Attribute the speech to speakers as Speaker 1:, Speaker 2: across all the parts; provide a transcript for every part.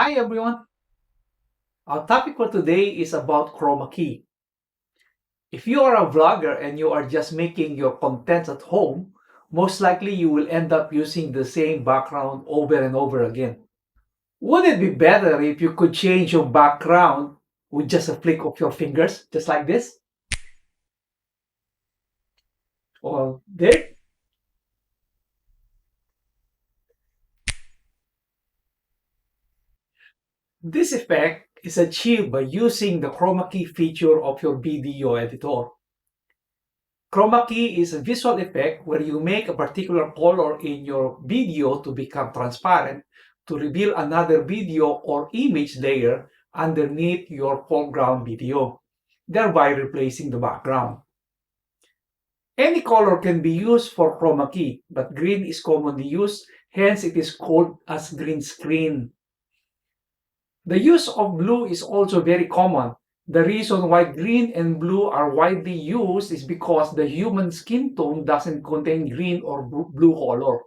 Speaker 1: Hi everyone! Our topic for today is about chroma key. If you are a vlogger and you are just making your content at home, most likely you will end up using the same background over and over again. Would it be better if you could change your background with just a flick of your fingers, just like this? Or there? This effect is achieved by using the chroma key feature of your video editor. Chroma key is a visual effect where you make a particular color in your video to become transparent to reveal another video or image layer underneath your foreground video, thereby replacing the background. Any color can be used for chroma key, but green is commonly used, hence it is called as green screen. The use of blue is also very common. The reason why green and blue are widely used is because the human skin tone doesn't contain green or blue color.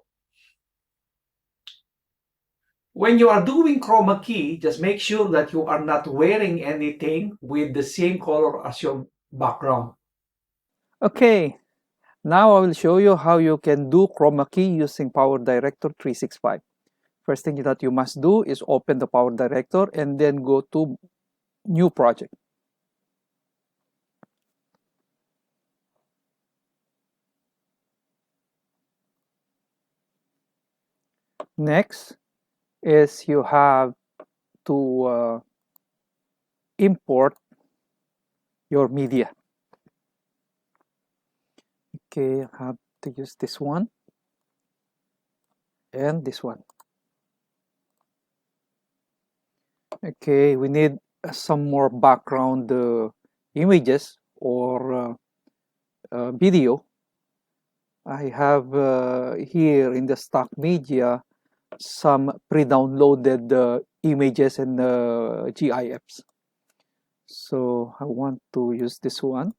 Speaker 1: When you are doing chroma key, just make sure that you are not wearing anything with the same color as your background.
Speaker 2: Okay, now I will show you how you can do chroma key using PowerDirector 365. First thing that you must do is open the PowerDirector and then go to New Project. Next is you have to import your media. Okay, I have to use this one and this one. Okay, we need some more background images or video. I have here in the stock media some pre-downloaded images and GIFs. So I want to use this one.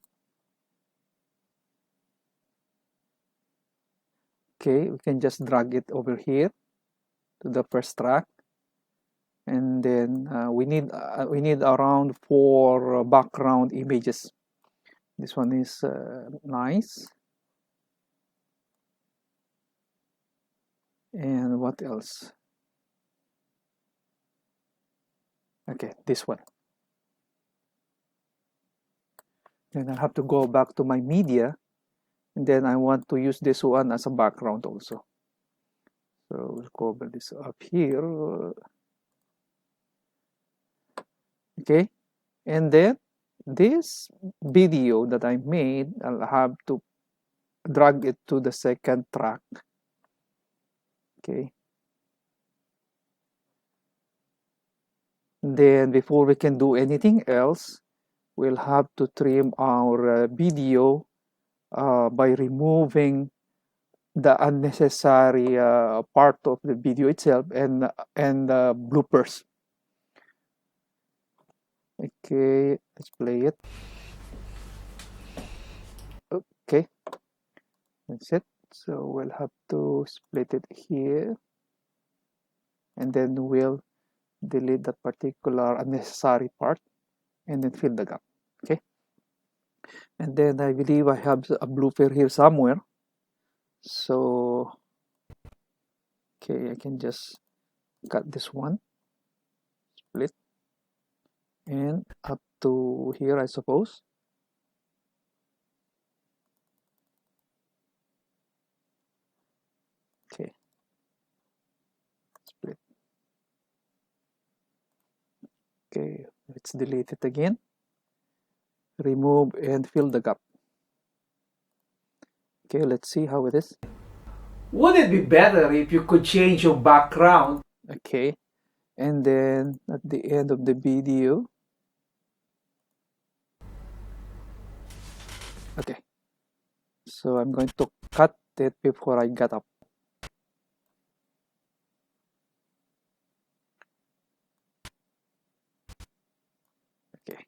Speaker 2: Okay, we can just drag it over here to the first track, and then we need around 4 background images. This one is nice. And what else? Okay, this one. Then I have to go back to my media, and then I want to use this one as a background also. So we'll cover this up here. Okay, and then this video that I made, I'll have to drag it to the second track. Okay. Then before we can do anything else, we'll have to trim our video by removing the unnecessary part of the video itself and bloopers. Okay, let's play it. Okay, that's it. So we'll have to split it here, and then we'll delete that particular unnecessary part and then fill the gap. Okay, and then I believe I have a blooper here somewhere. So okay, I can just cut this one, split, and up to here, I suppose. Okay, split. Okay, let's delete it again, remove and fill the gap. Okay, let's see how it is.
Speaker 1: Would it be better if you could change your background?
Speaker 2: Okay, and then at the end of the video, okay, so I'm going to cut it before I get up. Okay,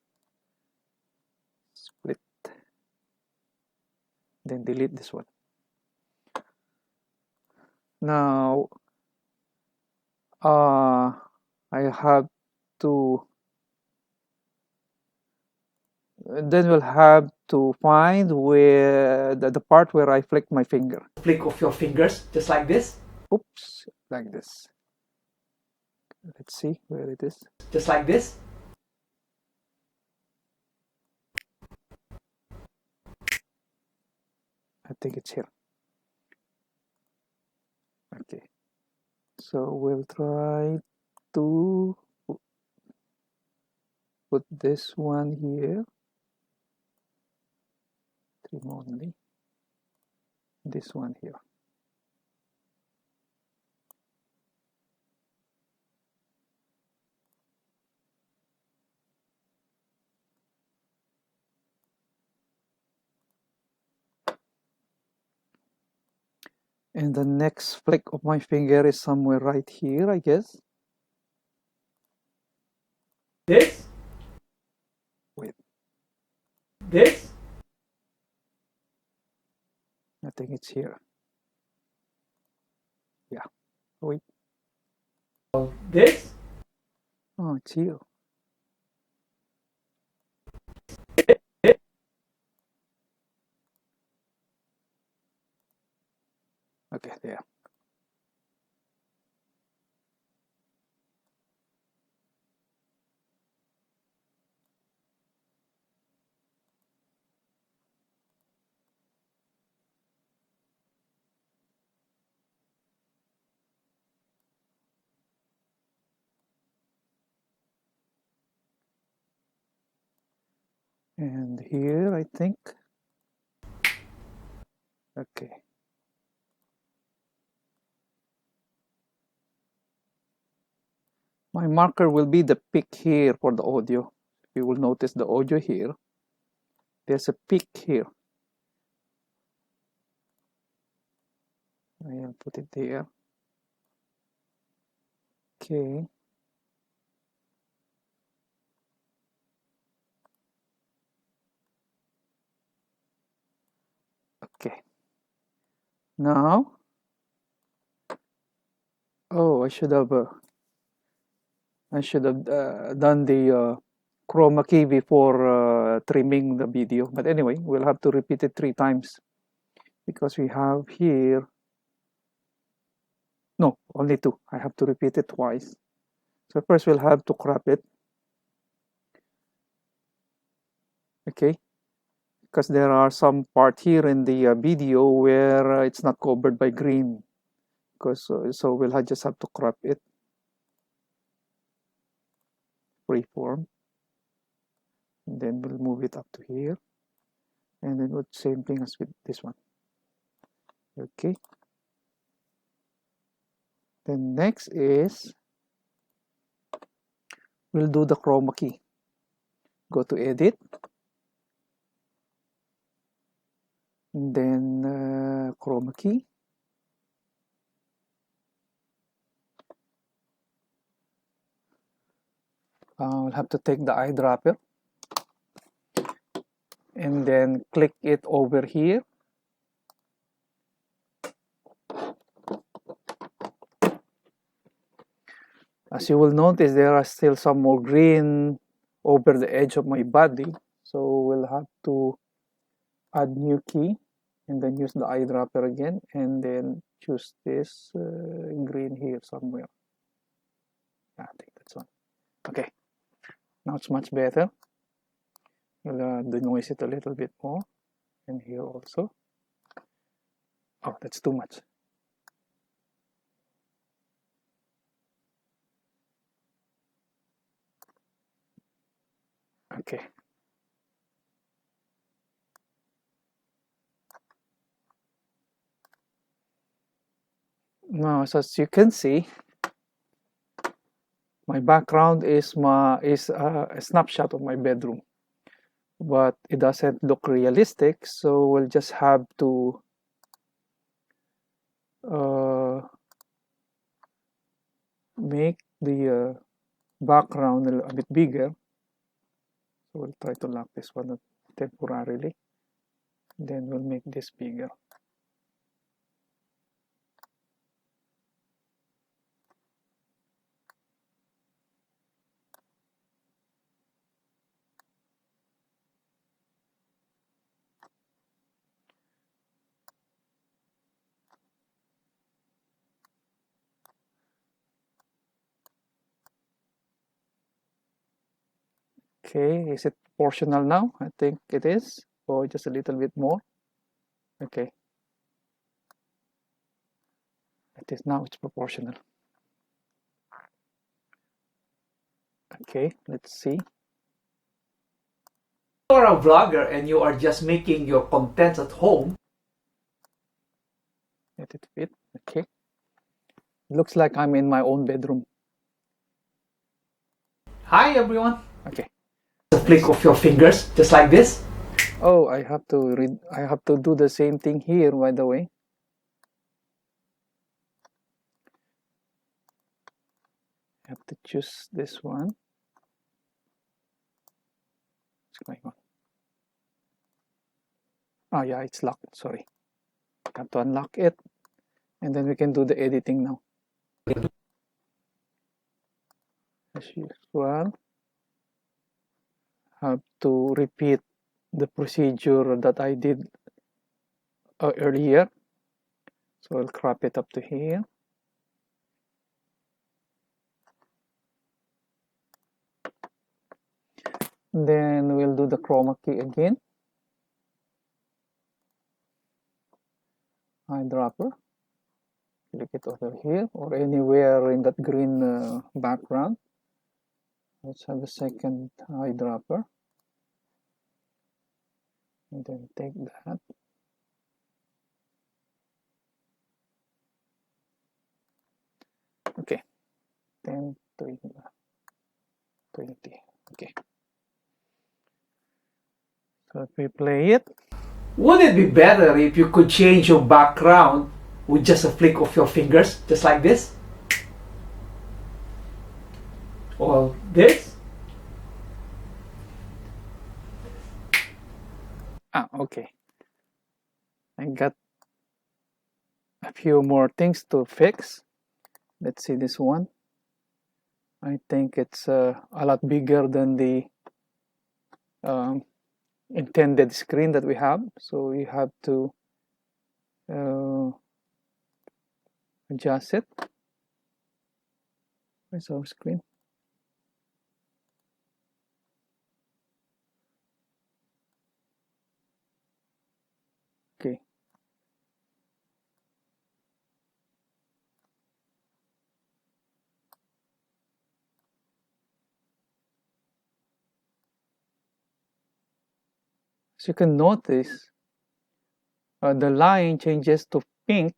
Speaker 2: split, then delete this one. Now I have to, then we'll have to find where the part where I flick my finger.
Speaker 1: Flick of your fingers, just like this.
Speaker 2: Oops, like this. Let's see where it is.
Speaker 1: Just like this.
Speaker 2: I think it's here. Okay, so we'll try to put this one here. Trim only. This one here. And the next flick of my finger is somewhere right here, I guess.
Speaker 1: This.
Speaker 2: Wait.
Speaker 1: This.
Speaker 2: I think it's here. Yeah. Wait.
Speaker 1: This.
Speaker 2: Oh, it's here. Okay, there. And here, I think. Okay. My marker will be the peak here for the audio. You will notice the audio here. There's a peak here. I'll put it there. Okay. Okay. Now, oh, I should have done the chroma key before trimming the video. But anyway, we'll have to repeat it 3 times because we have here. No, only 2. I have to repeat it twice. So first we'll have to crop it. Okay. Because there are some part here in the video where it's not covered by green. Because so we'll just have to crop it. Freeform. And then we'll move it up to here. And then we'll same thing as with this one. Okay. Then next is we'll do the chroma key. Go to edit. And then chroma key. We'll have to take the eyedropper and then click it over here. As you will notice, there are still some more green over the edge of my body. So we'll have to add new key and then use the eyedropper again and then choose this green here somewhere. I think that's one. Okay, now it's much better. We'll denoise it a little bit more, and here also. Oh, that's too much. Okay. Now, so as you can see, my background is a snapshot of my bedroom, but it doesn't look realistic. So we'll just have to make the background a bit bigger. So we'll try to lock this one temporarily. Then we'll make this bigger. Okay, is it proportional now? I think it is, or just a little bit more. Okay, it is now, it's proportional. Okay, let's see.
Speaker 1: If you are a vlogger and you are just making your contents at home,
Speaker 2: Let it fit. Okay, looks like I'm in my own bedroom.
Speaker 1: hi everyone,
Speaker 2: Okay.
Speaker 1: a flick of your fingers, just like this.
Speaker 2: Oh, I have to read. I have to do the same thing here, by the way. I have to choose this one. What's going on? Oh yeah, it's locked. Sorry. I have to unlock it, and then we can do the editing now. As usual, have to repeat the procedure that I did earlier. So I'll crop it up to here. Then we'll do the chroma key again. Eyedropper. Click it over here or anywhere in that green background. Let's have a second eyedropper. And then take that. Okay. 10, 20. Okay. So if we play it.
Speaker 1: Would it be better if you could change your background with just a flick of your fingers, just like this? Or this?
Speaker 2: Okay. I got a few more things to fix. Let's see this one. I think it's a lot bigger than the intended screen that we have. So we have to adjust it. Where's our screen? Okay. As you can notice, the line changes to pink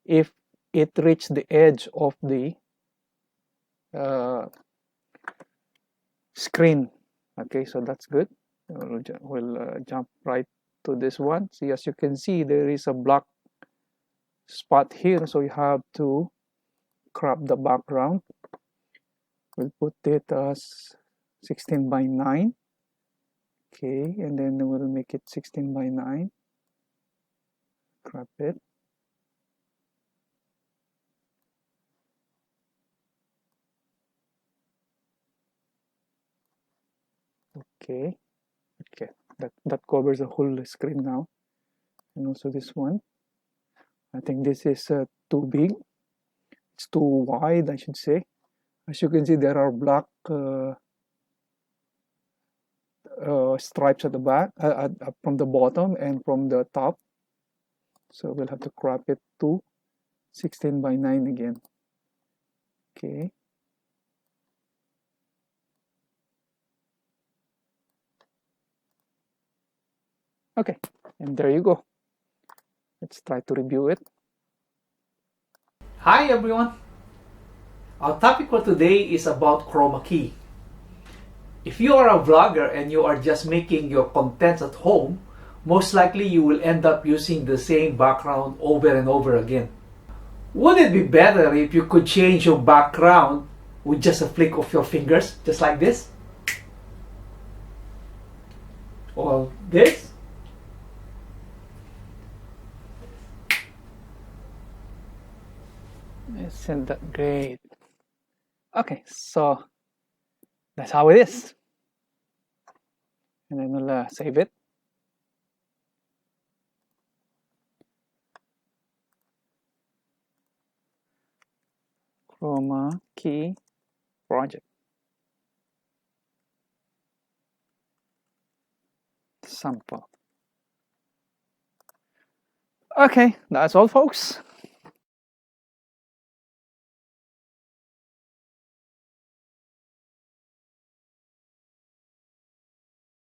Speaker 2: if it reaches the edge of the screen. Okay, so that's good. We'll jump right to this one. See, as you can see, there is a black spot here, so you have to crop the background. We'll put it as 16 by 9. Okay, and then we'll make it 16 by 9. Crop it. Okay, that covers the whole screen now. And also this one. I think this is too big. It's too wide, I should say. As you can see, there are black stripes at the back, from the bottom and from the top. So we'll have to crop it to 16 by 9 again. Okay. Okay, and there you go. Let's try to review it.
Speaker 1: Hi everyone! Our topic for today is about chroma key. If you are a vlogger and you are just making your contents at home, most likely you will end up using the same background over and over again. Would it be better if you could change your background with just a flick of your fingers, just like this? Or this?
Speaker 2: Isn't that great? Okay, so that's how it is. And then we'll save it. Chroma key project. sample. Okay, that's all, folks.